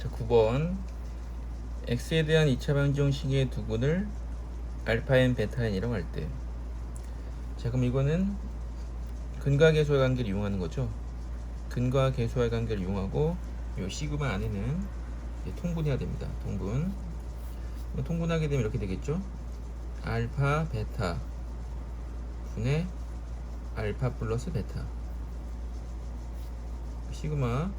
자, 9번 x에 대한 2차 방정식의 두근을 알파 n 베타 n이라고 할 때, 자 그럼 이거는 근과 계수의 관계를 이용하는 거죠. 근과 계수의 관계를 이용하고 요 시그마 안에는 이제 통분해야 됩니다. 통분하게 되면 이렇게 되겠죠. 알파 베타 분의 알파 플러스 베타 시그마.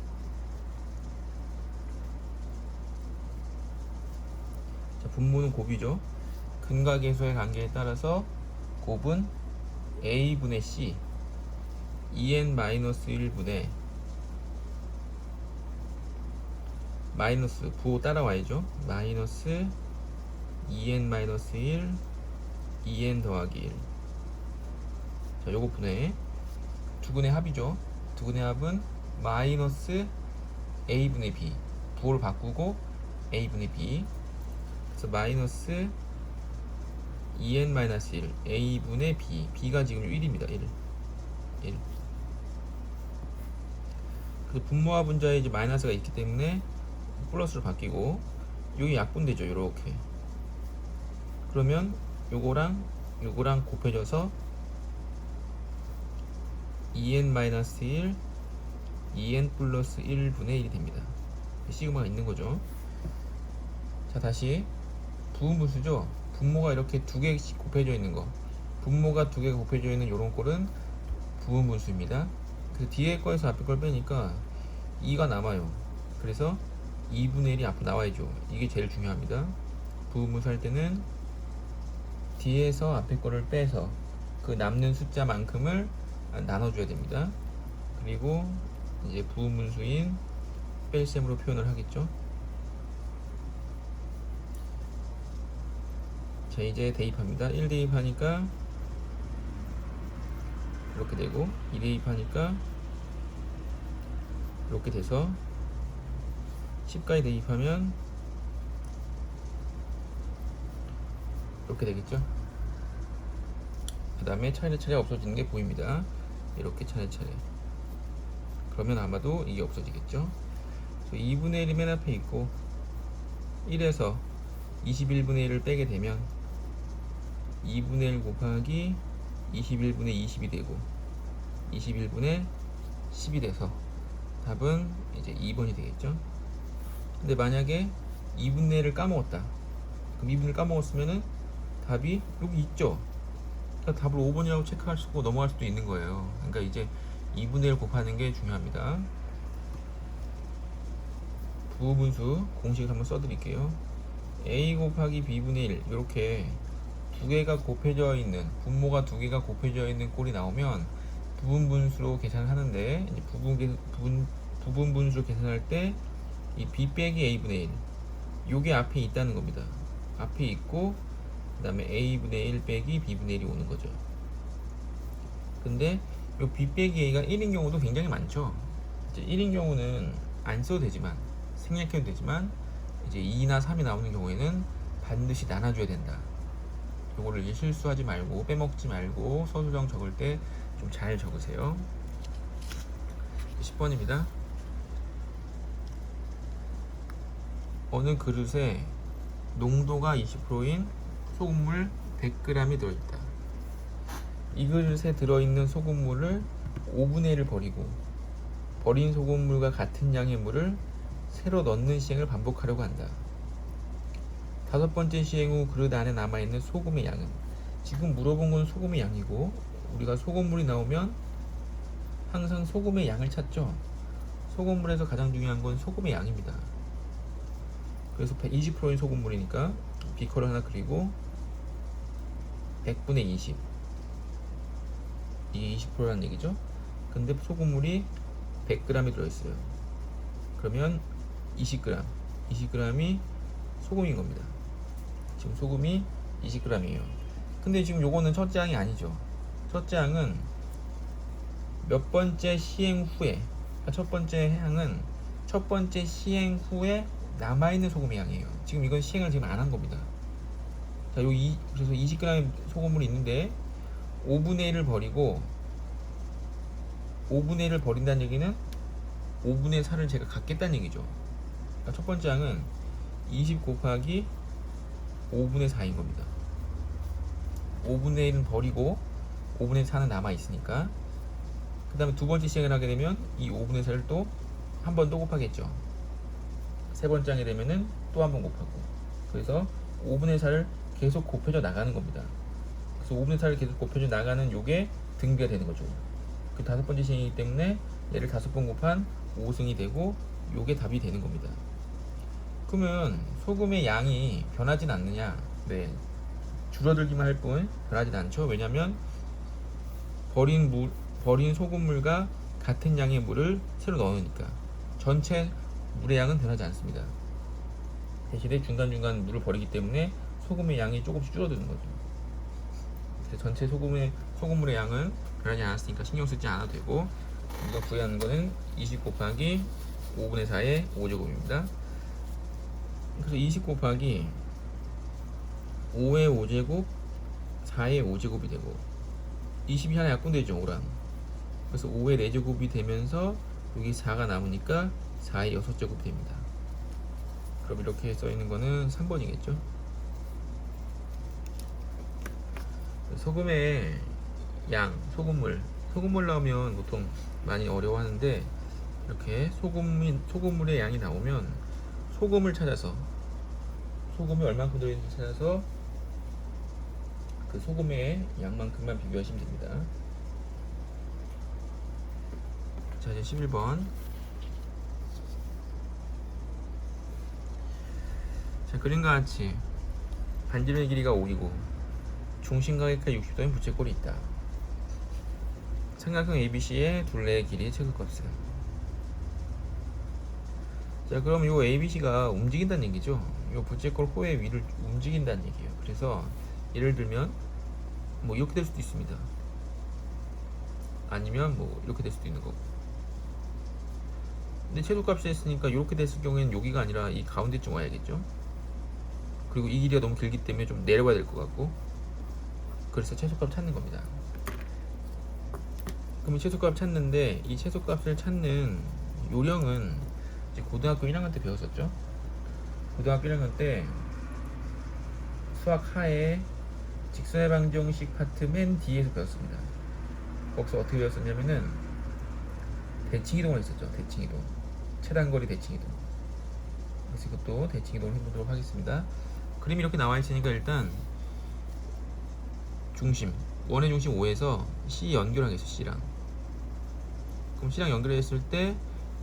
자, 분모는 곱이죠. 근과 계수의 관계에 따라서 곱은 a분의 c 2n-1분의 마이너스 부호 따라와야죠. 마이너스 2n-1 2n 더하기 1. 자, 요거 분의 두근의 합이죠. 두근의 합은 마이너스 a분의 b, 부호를 바꾸고 a분의 b, 그래서 마이너스 2n-1 a분의 b, b가 지금 1입니다. 1. 그래서 분모와 분자에 이제 마이너스가 있기 때문에 플러스로 바뀌고, 여기 약분되죠. 요렇게. 그러면 요거랑 곱해져서 2n-1 2n 플러스 1분의 1이 됩니다. 시그마가 있는 거죠. 자, 다시 부분분수죠. 분모가 이렇게 두 개씩 곱해져 있는 거, 분모가 두 개가 곱해져 있는 요런 꼴은 부분분수입니다. 그래서 뒤에 거에서 앞에 걸 빼니까 2가 남아요. 그래서 2분의 1이 앞으로 나와야죠. 이게 제일 중요합니다. 부분분수 할 때는 뒤에서 앞에 거를 빼서 그 남는 숫자만큼을 나눠줘야 됩니다. 그리고 이제 부분분수인 뺄셈으로 표현을 하겠죠. 자, 이제 대입합니다. 1 대입하니까 이렇게 되고, 2 대입하니까 이렇게 돼서 10까지 대입하면 이렇게 되겠죠. 그 다음에 차례차례 없어지는 게 보입니다. 이렇게 차례차례. 그러면 아마도 이게 없어지겠죠. 2분의 1이 맨 앞에 있고 1에서 21분의 1을 빼게 되면 2분의 1 곱하기 21분의 20이 되고 21분의 10이 돼서 답은 이제 2번이 되겠죠. 근데 만약에 2분의 1을 까먹었다. 그럼 2분의 1을 까먹었으면은 답이 여기 있죠. 그러니까 답을 5번이라고 체크할 수 있고 넘어갈 수도 있는 거예요. 그러니까 이제 2분의 1 곱하는 게 중요합니다. 부분수 공식 한번 써드릴게요. a 곱하기 b분의 1 이렇게 두 개가 곱해져 있는, 분모가 두 개가 곱해져 있는 꼴이 나오면 부분분수로 계산을 하는데, 이제 부분분수로 계산할 때 이 b 빼기 a분의 1 요게 앞에 있다는 겁니다. 앞에 있고 그 다음에 a분의 1 빼기 b분의 1이 오는 거죠. 근데 요 b 빼기 a가 1인 경우도 굉장히 많죠. 이제 1인 경우는 안 써도 되지만, 생략해도 되지만, 이제 2나 3이 나오는 경우에는 반드시 나눠줘야 된다. 요거를 이제 실수하지 말고, 빼먹지 말고 서술형 적을 때 좀 잘 적으세요. 10번입니다. 어느 그릇에 농도가 20%인 소금물 100g이 들어있다. 이 그릇에 들어있는 소금물을 5분의 1을 버리고 버린 소금물과 같은 양의 물을 새로 넣는 시행을 반복하려고 한다. 다섯 번째 시행 후 그릇 안에 남아있는 소금의 양은, 지금 물어본 건 소금의 양이고, 우리가 소금물이 나오면 항상 소금의 양을 찾죠. 소금물에서 가장 중요한 건 소금의 양입니다. 그래서 20%인 소금물이니까 비커를 하나 그리고 100분의 20, 이게 20%라는 얘기죠. 근데 소금물이 100g이 들어있어요. 그러면 20g이 소금인 겁니다. 지금 소금이 20g이에요. 근데 지금 요거는 첫째 항이 아니죠. 첫째 항은 몇 번째 시행 후에, 첫 번째 항은 첫 번째 시행 후에 남아있는 소금의 양이에요. 지금 이건 시행을 지금 안 한 겁니다. 자, 그래서 20g 소금물이 있는데 5분의 1을 버리고, 5분의 1을 버린다는 얘기는 5분의 4를 제가 갖겠다는 얘기죠. 그러니까 첫 번째 항은 20 곱하기 5분의 4인 겁니다. 5분의 1은 버리고 5분의 4는 남아있으니까, 그 다음에 두 번째 시행을 하게 되면 이 5분의 4를 또 한 번 또 곱하겠죠. 세 번째 항이 되면은 또 한 번 곱하고, 그래서 5분의 4를 계속 곱해져 나가는 겁니다. 그래서 5분의 4를 계속 곱해져 나가는 요게 등비가 되는 거죠. 그 다섯 번째 시행이기 때문에 얘를 5번 곱한 5승이 되고 요게 답이 되는 겁니다. 그러면 소금의 양이 변하진 않느냐? 네, 줄어들기만 할 뿐 변하진 않죠. 왜냐면 버린 소금물과 같은 양의 물을 새로 넣으니까 전체 물의 양은 변하지 않습니다. 대신에 중간중간 물을 버리기 때문에 소금의 양이 조금씩 줄어드는 거죠. 그래서 전체 소금물의 양은 변하지 않았으니까 신경 쓰지 않아도 되고, 우리가 구해야 하는 거는 20 곱하기 5분의 4의 5제곱입니다. 그래서 20 곱하기 5의 5제곱 4의 5제곱이 되고, 20이 하나 약분되죠, 5랑. 그래서 5의 4제곱이 되면서 여기 4가 남으니까 4의 6제곱이 됩니다. 그럼 이렇게 써있는 거는 3번이겠죠. 소금의 양, 소금물 나오면 보통 많이 어려워하는데, 이렇게 소금물의 양이 나오면 소금을 찾아서, 소금이 얼만큼 들어있는지 찾아서 그 소금의 양만큼만 비교하시면 됩니다. 자, 이제 11번. 자, 그림과 같이 반지름의 길이가 5이고 중심각의 60도인 부채꼴이 있다. 삼각형 ABC의 둘레의 길이의 최소값은. 자, 그럼 요 ABC가 움직인다는 얘기죠. 요 부채꼴 호의 위를 움직인다는 얘기예요. 그래서 예를 들면 뭐 이렇게 될 수도 있습니다. 아니면 뭐 이렇게 될 수도 있는 거고. 근데 최소값이 했으니까 이렇게 됐을 경우에는 여기가 아니라 이 가운데쯤 와야겠죠. 그리고 이 길이가 너무 길기 때문에 좀 내려가야 될 것 같고, 그래서 최소값 찾는 겁니다. 그럼 최소값 찾는데, 이 최소값을 찾는 요령은 이제 고등학교 1학년 때 배웠었죠. 고등학교 1학년 때 수학 하에 직선의 방정식 파트 맨 뒤에서 배웠습니다. 거기서 어떻게 배웠었냐면은 대칭이동을 했었죠. 대칭이동, 최단거리 대칭이동. 그래서 이것도 대칭이동을 해보도록 하겠습니다. 그림이 이렇게 나와 있으니까 일단 중심, 원의 중심 5에서 C 연결하겠어요. C랑. 그럼 C랑 연결했을 때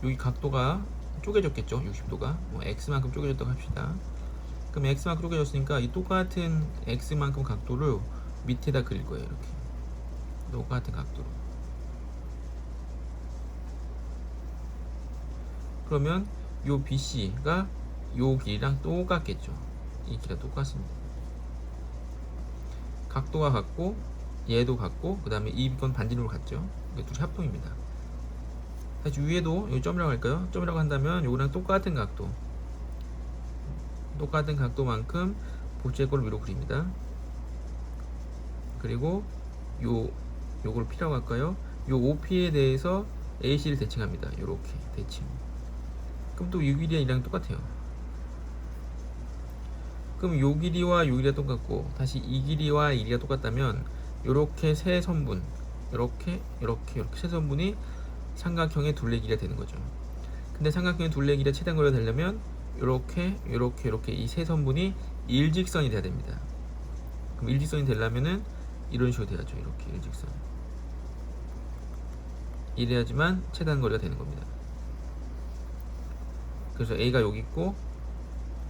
여기 각도가 쪼개졌겠죠. 60도가 뭐 X만큼 쪼개졌다고 합시다. 그럼 X만큼 쪼개졌으니까 이 똑같은 X만큼 각도를 밑에다 그릴 거예요. 이렇게 똑같은 각도로. 그러면 요 BC가 요 길이랑 똑같겠죠. 이 길이가 똑같습니다. 각도가 같고 얘도 같고, 그 다음에 이건 반지름으로 같죠. 이게 둘이 합동입니다. 다시 위에도 여기 점이라고 할까요? 점이라고 한다면 요거랑 똑같은 각도만큼 부채꼴을 위로 그립니다. 그리고 요걸 P라고 할까요? 요 OP에 대해서 AC를 대칭합니다. 요렇게 대칭. 그럼 또 이 길이랑 이랑 똑같아요. 그럼 요 길이와 요 길이가 똑같고, 다시 이 길이와 이 길이가 똑같다면 요렇게 세 선분, 요렇게 세 선분이 삼각형의 둘레 길이가 되는 거죠. 근데 삼각형의 둘레 길이가 최단거리가 되려면 요렇게 이 세 선분이 일직선이 돼야 됩니다. 그럼 일직선이 되려면은 이런 식으로 돼야죠. 이렇게 일직선. 이래야지만 최단거리가 되는 겁니다. 그래서 A가 여기 있고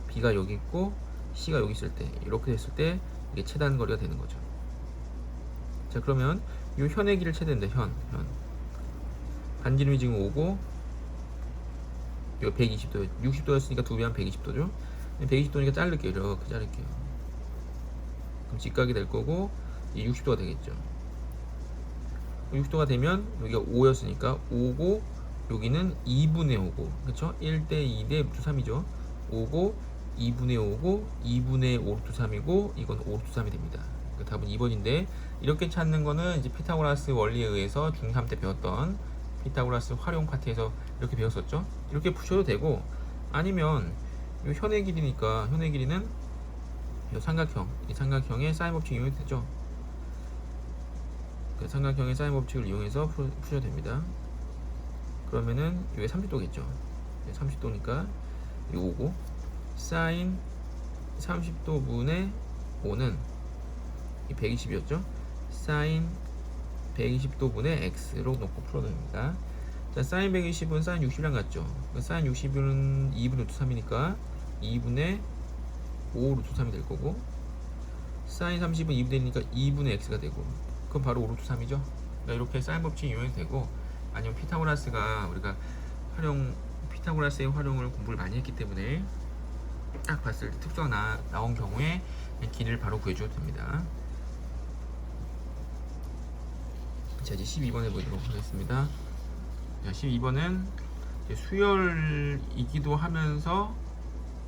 B가 여기 있고 C가 여기 있을 때, 이렇게 됐을 때 이게 최단거리가 되는 거죠. 자, 그러면 이 현의 길이를 찾는다. 현 반지름이 지금 5고 이거 120도, 60도였으니까 2배 하면 120도죠. 120도니까 자를게요. 이렇게 자를게요. 그럼 직각이 될 거고, 이 60도가 되겠죠. 60도가 되면 여기가 5였으니까 5고, 여기는 2분의 5고, 그쵸? 1대 2대 루트 3이죠. 5고 2분의 5고 2분의 5 루트 3이고, 이건 5 루트 3이 됩니다. 그 답은 2번인데, 이렇게 찾는 거는 이제 피타고라스 원리에 의해서 중3 때 배웠던 피타고라스 활용 파트에서 이렇게 배웠었죠. 이렇게 푸셔도 되고, 아니면 이 현의 길이니까 현의 길이는 이 삼각형, 이 삼각형의 사인 법칙 이용해도 되죠. 그 삼각형의 사인 법칙을 이용해서 푸셔도 됩니다. 그러면은 이게 30도겠죠. 30도니까 요거고 사인 30도 분의 5는 120이었죠. 사인 120도 분의 x로 놓고 풀어도 됩니다. 자, 사인 120은 사인 60이랑 같죠. 사인 60은 2분의 루트 3이니까 2분의 5 루트 3이 될 거고, 사인 30은 2분의 1이니까 2분의 x가 되고, 그럼 바로 5 루트 3이죠. 그러니까 이렇게 사인 법칙 이용해도 되고, 아니면 피타고라스가 우리가 피타고라스의 활용을 공부를 많이 했기 때문에 딱 봤을 때 특수가 나온 경우에 길이를 바로 구해줘도 됩니다. 자, 이제 12번 해보도록 하겠습니다. 자, 12번은 수열이기도 하면서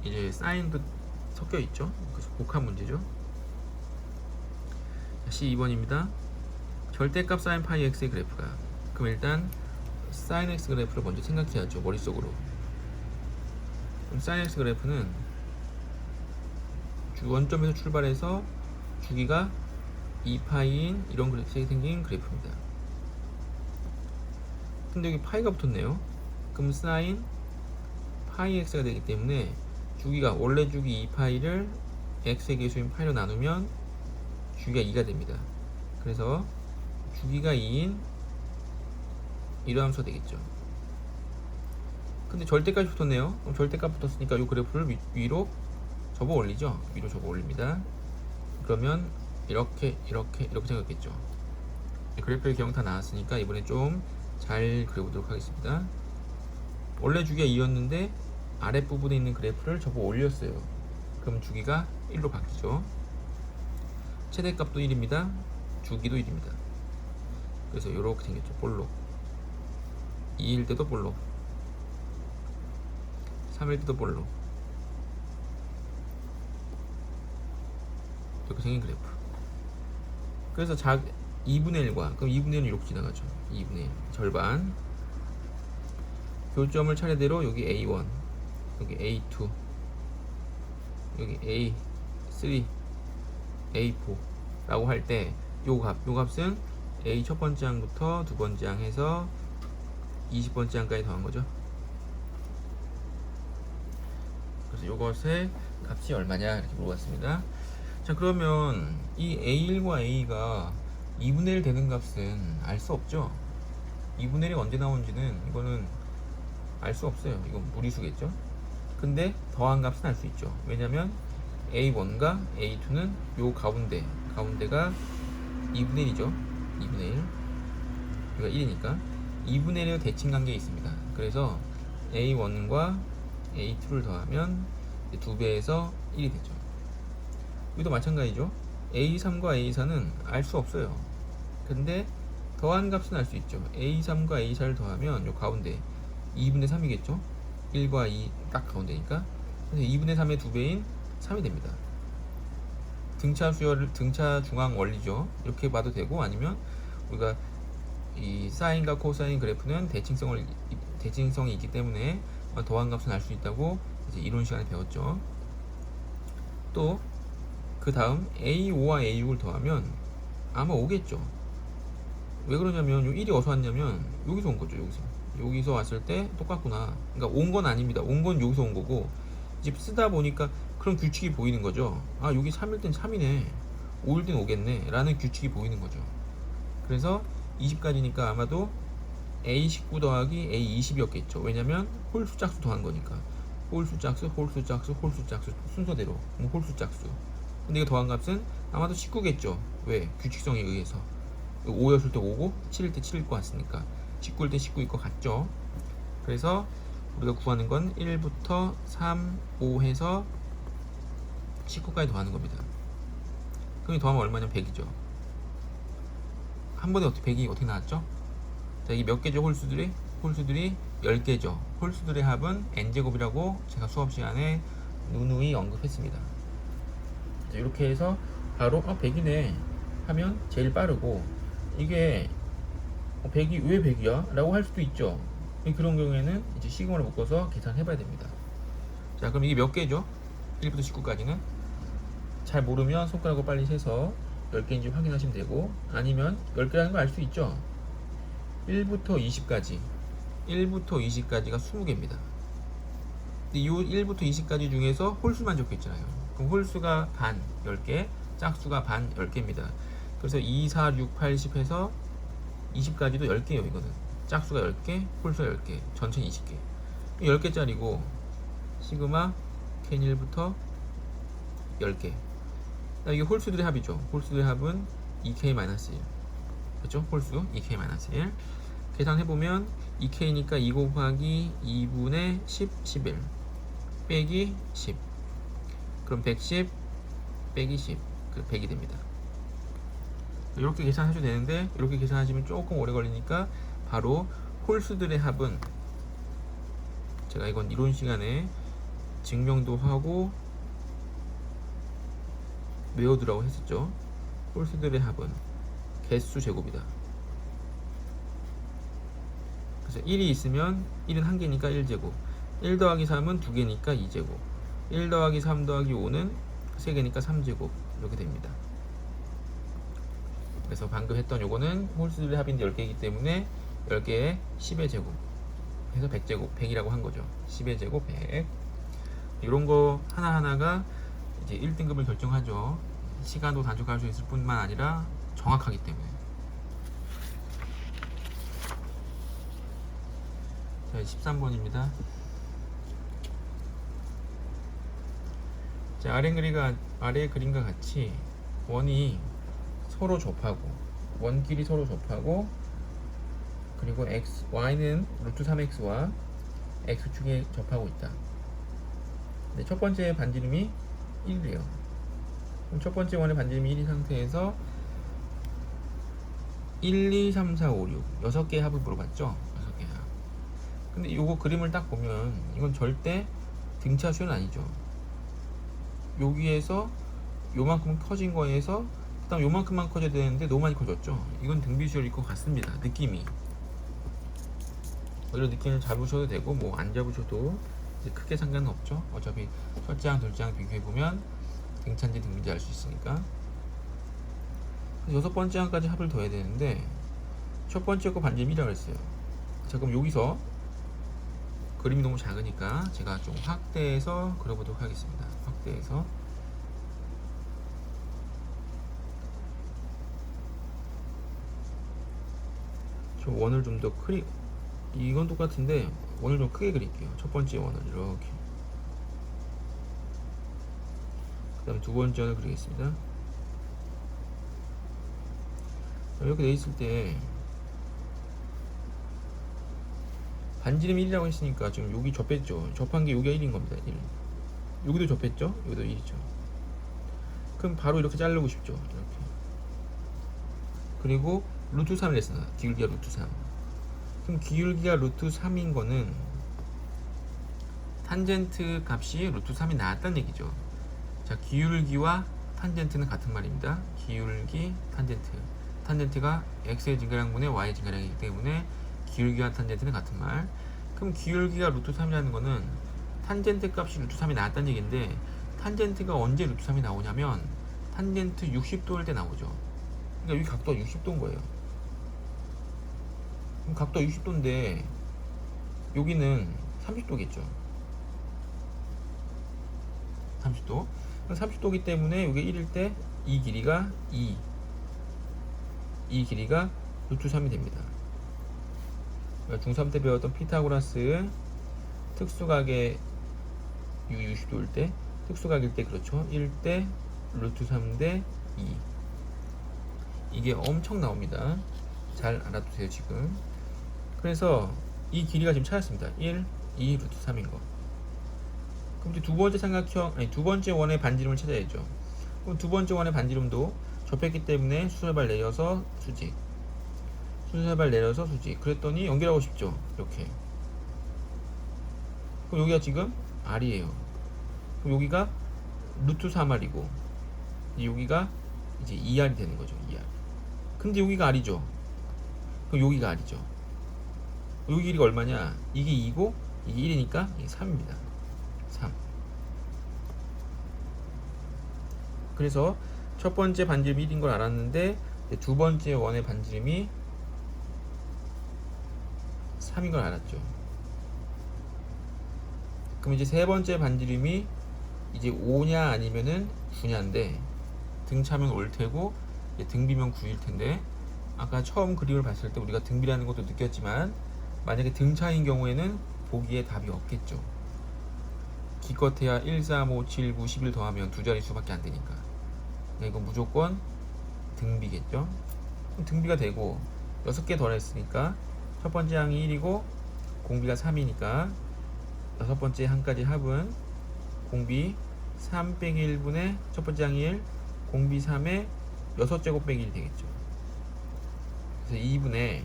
이제 사인도 섞여 있죠. 그래서 복합 문제죠. 12번입니다. 절대값 사인 파이 x의 그래프가, 그럼 일단 사인 x 그래프를 먼저 생각해야죠. 머릿속으로. 그럼 사인 x 그래프는 원점에서 출발해서 주기가 2파이인 이런 그래프가 생긴 그래프입니다. 근데 여기 파이가 붙었네요. 그럼 사인 파이 x가 되기 때문에 주기가 원래 주기 2파이를 x의 계수인 파이로 나누면 주기가 2가 됩니다. 그래서 주기가 2인 이런 함수가 되겠죠. 근데 절대값이 붙었네요. 그럼 절대값 붙었으니까 이 그래프를 위로 접어 올리죠. 위로 접어 올립니다. 그러면 이렇게 생겼겠죠. 그래프의 기억 다 나왔으니까 이번에 좀 잘 그려보도록 하겠습니다. 원래 주기가 2였는데 아랫부분에 있는 그래프를 접어 올렸어요. 그럼 주기가 1로 바뀌죠. 최대값도 1입니다. 주기도 1입니다. 그래서 이렇게 생겼죠. 볼록. 2일 때도 볼록, 3일 때도 볼록, 이렇게 생긴 그래프. 그래서 2분의 1과 그럼 2분의 1은 이렇게 지나가죠. 2분의 1 절반. 교점을 차례대로 여기 A1, 여기 A2, 여기 A3, A4 라고 할 때 요 값은 A 첫 번째 항부터 두 번째 항 해서 20번째 항까지 더한 거죠. 그래서 요것의 값이 얼마냐 이렇게 물어봤습니다. 자, 그러면 이 A1과 A가 2분의 1 되는 값은 알 수 없죠. 2분의 1이 언제 나오는지는 이거는 알 수 없어요. 이건 무리수겠죠. 근데 더한 값은 알 수 있죠. 왜냐면 A1과 A2는 요 가운데가 2분의 1이죠. 2분의 1. 그러니까 1이니까 2분의 1의 대칭 관계에 있습니다. 그래서 A1과 A2를 더하면 2배에서 1이 되죠. 여기도 마찬가지죠. A3과 A4는 알 수 없어요. 근데 더한 값은 알 수 있죠. A3과 A4를 더하면 요 가운데 2분의 3이겠죠. 1과 2 딱 가운데니까. 그래서 2분의 3의 2배인 3이 됩니다. 등차 중앙 원리죠. 이렇게 봐도 되고, 아니면 우리가 이 사인과 코사인 그래프는 대칭성이 있기 때문에 더한 값은 알 수 있다고 이제 이론 시간에 배웠죠. 또 그 다음 A5와 A6을 더하면 아마 5겠죠. 왜 그러냐면 요 1이 어디서 왔냐면 여기서 온 거죠. 여기서 왔을 때 똑같구나. 그러니까 온 건 아닙니다. 온 건 여기서 온 거고, 이제 쓰다 보니까 그런 규칙이 보이는 거죠. 아, 여기 3일 땐 3이네, 5일 땐 5겠네 라는 규칙이 보이는 거죠. 그래서 20까지니까 아마도 A19 더하기 A20이었겠죠. 왜냐면 홀수 짝수 더한 거니까. 홀수 짝수 순서대로 홀수 짝수. 근데 이거 더한 값은 아마도 19겠죠. 왜? 규칙성에 의해서 5였을 때 5고 7일 때 7일 것 같으니까 19일 때 19일 것 같죠. 그래서 우리가 구하는 건 1부터 3, 5 해서 19까지 더하는 겁니다. 그럼 더하면 얼마냐면 100이죠. 한 번에 100이 어떻게 나왔죠? 자, 이게 몇 개죠? 홀수들이 10개죠. 홀수들의 합은 n제곱이라고 제가 수업 시간에 누누이 언급했습니다. 자, 이렇게 해서 바로 100이네 하면 제일 빠르고, 이게 100이 왜 100이야? 라고 할 수도 있죠. 그런 경우에는 이제 시그마를 묶어서 계산해 봐야 됩니다. 자, 그럼 이게 몇 개죠? 1부터 19까지는 잘 모르면 손가락으로 빨리 세서 10개인지 확인하시면 되고, 아니면 10개라는 걸 알 수 있죠. 1부터 20까지 20까지가 20개입니다. 이 1부터 20까지 중에서 홀수만 적혀 있잖아요. 그럼 홀수가 반 10개, 짝수가 반 10개입니다. 그래서 2, 4, 6, 8, 10 해서 20까지도 10개예요. 이거는 짝수가 10개, 홀수가 10개, 전체는 20개. 10개짜리고 시그마 K는 1부터 10개. 이게 홀수들의 합이죠. 홀수들의 합은 2K-1. 그렇죠? 홀수 2K-1. 계산해보면 2K니까 2 곱하기 2분의 10, 11 빼기 10. 그럼 110 빼기 10. 그 100이 됩니다. 이렇게 계산하셔도 되는데, 이렇게 계산하시면 조금 오래 걸리니까 바로 홀수들의 합은, 제가 이건 이론 시간에 증명도 하고 외워두라고 했었죠. 홀수들의 합은 개수 제곱이다. 그래서 1이 있으면 1은 1개니까 1제곱, 1 더하기 3은 2개니까 2제곱, 1 더하기 3 더하기 5는 3개니까 3제곱. 이렇게 됩니다. 그래서 방금 했던 요거는 홀수들의 합인데 10개이기 때문에 10개에 10의 제곱 해서 100제곱, 100이라고 한 거죠. 10의 제곱 100. 이런 거 하나하나가 이제 1등급을 결정하죠. 시간도 단축할 수 있을 뿐만 아니라 정확하기 때문에. 자, 13번입니다. 자, 아래 그림과 같이 원이 서로 접하고, 원끼리 서로 접하고, 그리고 y는 루트 3x와 x축에 접하고 있다. 네, 첫 번째 반지름이 1이에요. 그럼 첫 번째 원의 반지름이 1인 상태에서 1, 2, 3, 4, 5, 6 6개의 합을 물어봤죠. 6개의 합. 근데 요거 그림을 딱 보면 이건 절대 등차수는 아니죠. 여기에서 요만큼 커진 거에서 그다음 요만큼만 커져야 되는데 너무 많이 커졌죠. 이건 등비수열일 것 같습니다. 느낌이. 이런 느낌을 잡으셔도 되고 뭐 안 잡으셔도 이제 크게 상관은 없죠. 어차피 첫장, 둘장 비교해보면 등차인지 등비인지 알 수 있으니까. 여섯 번째 항까지 합을 더해야 되는데 첫 번째 거 반지름이라고 했어요. 자, 그럼 여기서 그림이 너무 작으니까 제가 좀 확대해서 그려보도록 하겠습니다. 확대해서. 저 원을 좀 더 이건 똑같은데 원을 좀 크게 그릴게요. 첫 번째 원을 이렇게. 그 다음 두 번째 원을 그리겠습니다. 이렇게 돼 있을 때 반지름 1이라고 했으니까 지금 여기 접했죠. 접한 게 여기가 1인 겁니다. 1. 여기도 접했죠. 여기도 1이죠. 그럼 바로 이렇게 자르고 싶죠. 이렇게. 그리고 루트 3을 했으나 기울기가 루트 3. 그럼 기울기가 루트 3인 거는 탄젠트 값이 루트 3이 나왔다는 얘기죠. 자, 기울기와 탄젠트는 같은 말입니다. 기울기, 탄젠트. 탄젠트가 x의 증가량분의 y의 증가량이기 때문에 기울기와 탄젠트는 같은 말. 그럼 기울기가 루트 3이라는 거는 탄젠트 값이 루트 3이 나왔다는 얘기인데, 탄젠트가 언제 루트 3이 나오냐면 탄젠트 60도일 때 나오죠. 그러니까 여기 각도가 60도인 거예요. 그럼 각도가 60도인데 여기는 30도겠죠. 30도. 30도이기 때문에 이게 1일 때 이 길이가 2. 이 길이가 루트 3이 됩니다. 중3 때 배웠던 피타고라스 특수각의 60도일 때, 특수각일 때 그렇죠. 1대 루트 3대 2. 이게 엄청 나옵니다. 잘 알아두세요 지금. 그래서 이 길이가 지금 찾았습니다. 1, 2 루트 3인 거. 그럼 이제 두 번째 삼각형, 아니 두 번째 원의 반지름을 찾아야죠. 그럼 두 번째 원의 반지름도 접했기 때문에 수세발 내려서 수직, 수세발 내려서 수직. 그랬더니 연결하고 싶죠. 이렇게. 그럼 여기가 지금 R이에요. 그럼 여기가 루트 3R이고 여기가 이제 2R이 되는 거죠. 2R. 근데 여기가 R이죠. 그럼 여기가 R이죠. 여기 길이가 얼마냐? 이게 2고 이게 1이니까 이게 3입니다. 3. 그래서 첫 번째 반지름이 1인 걸 알았는데 두 번째 원의 반지름이 3인 걸 알았죠. 그럼 이제 세 번째 반지름이 이제 5냐 아니면은 9냐인데 등차면 올 테고 등비면 9일 텐데 아까 처음 그림을 봤을 때 우리가 등비라는 것도 느꼈지만 만약에 등차인 경우에는 보기에 답이 없겠죠. 기껏해야 1, 3, 5, 7, 9, 11 더하면 두 자릿수밖에 안 되니까 이거 무조건 등비겠죠. 그럼 등비가 되고 6개 더했으니까 첫 번째 항이 1이고 공비가 3이니까 여섯 번째 항까지 합은 공비 3 빼기 1분의 첫 번째 항이 1 공비 3의 6제곱 빼기 1 되겠죠. 그래서 2분의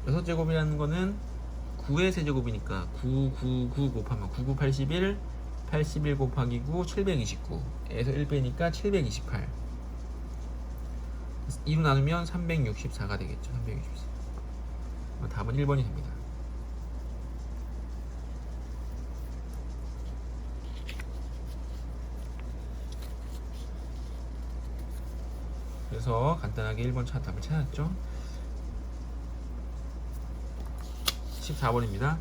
6제곱이라는 거는 9의 세제곱이니까 9, 9, 9 곱하면 9, 9, 81 81 곱하기 9 729에서 1 빼니까 728 2로 나누면 364가 되겠죠. 364 답은 1번이 됩니다. 그래서 간단하게 1번 답을 찾았죠. 14번입니다.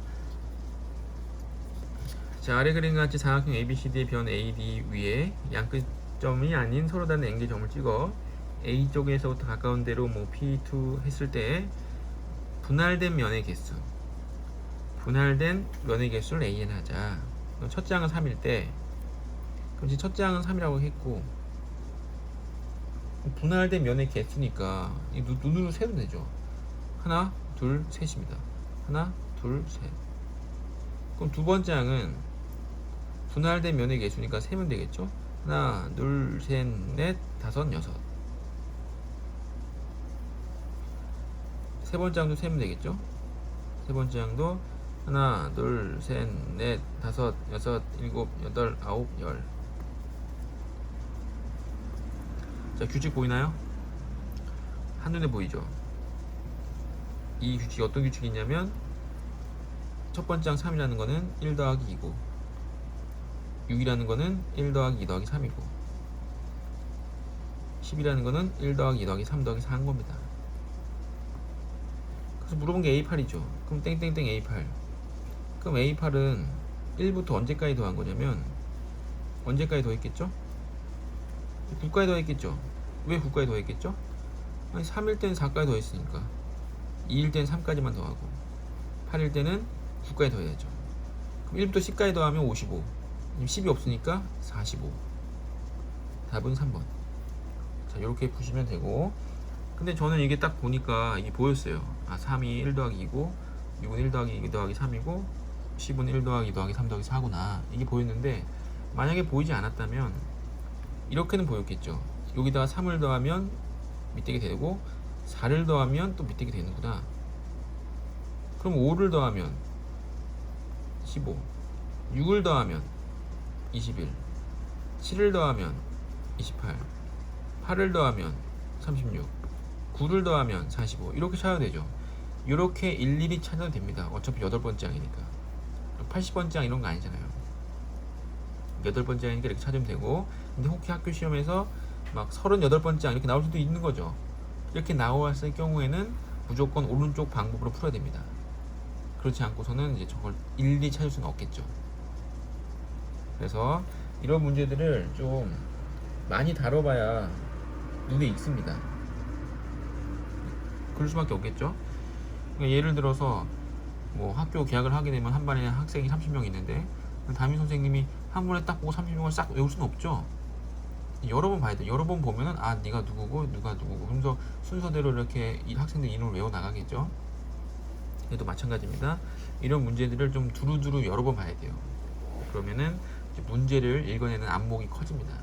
자, 아래 그림과 같이 사각형 ABCD의 변 AD 위에 양끝점이 아닌 서로 다른 N개 점을 찍어 A 쪽에서부터 가까운 데로 뭐 P2 했을 때 분할된 면의 개수를 AN 하자. 첫째 항은 3일 때 그럼 지금 첫째 항은 3이라고 했고 분할된 면의 개수니까 이 눈으로 세도 되죠. 하나, 둘, 셋입니다. 하나, 둘, 셋. 그럼 두 번째 항은 분할된 면의 개수니까 세면 되겠죠. 하나, 둘, 셋, 넷, 다섯, 여섯. 세 번째 항도 세면 되겠죠. 세 번째 항도 하나, 둘, 셋, 넷, 다섯, 여섯, 일곱, 여덟, 아홉, 열. 자, 규칙 보이나요? 한눈에 보이죠? 이 규칙이 어떤 규칙이 있냐면 첫 번째 항 3이라는 거는 1 더하기 2고 6이라는 거는 1 더하기 2 더하기 3이고 10이라는 거는 1 더하기 2 더하기 3 더하기 4인 겁니다. 그래서 물어본 게 A8이죠. 그럼 땡땡땡 A8. 그럼 A8은 1부터 언제까지 더한 거냐면 언제까지 더했겠죠? 9까지 더했겠죠. 왜 9까지 더했겠죠? 아니 3일 때는 4까지 더했으니까 2일 때는 3까지만 더하고 8일 때는 9까지 더해야죠. 그럼 1부터 10까지 더하면 55. 10이 없으니까 45. 답은 3번. 자, 이렇게 푸시면 되고 근데 저는 이게 딱 보니까 이게 보였어요. 아, 3이 1 더하기 2고 6은 1 더하기 2 더하기 3이고 10은 1 더하기 2 더하기 3 더하기 4구나 이게 보였는데 만약에 보이지 않았다면 이렇게는 보였겠죠. 여기다가 3을 더하면 밑대게 되고 4를 더하면 또 밑대게 되는구나. 그럼 5를 더하면 15 6을 더하면 21 7을 더하면 28 8을 더하면 36 9를 더하면 45 이렇게 찾아도 되죠. 이렇게 일일이 찾아도 됩니다. 어차피 8번째 항이니까 80번째 항 이런 거 아니잖아요. 8번째 항이니까 이렇게 찾으면 되고 근데 혹시 학교 시험에서 막 38번째 항 이렇게 나올 수도 있는 거죠. 이렇게 나왔을 경우에는 무조건 오른쪽 방법으로 풀어야 됩니다. 그렇지 않고서는 이제 저걸 일일이 찾을 수는 없겠죠. 그래서 이런 문제들을 좀 많이 다뤄봐야 눈에 익습니다. 그럴 수밖에 없겠죠. 그러니까 예를 들어서 뭐 학교 개학을 하게 되면 한 반에 학생이 30명 있는데 담임 선생님이 한 번에 딱 보고 30명을 싹 외울 수는 없죠. 여러 번 봐야 돼. 여러 번 보면은 아 네가 누구고 누가 누구고 그러면서 순서대로 이렇게 이 학생들 이름을 외워 나가겠죠. 얘도 마찬가지입니다. 이런 문제들을 좀 두루두루 여러 번 봐야 돼요. 그러면은 문제를 읽어내는 안목이 커집니다.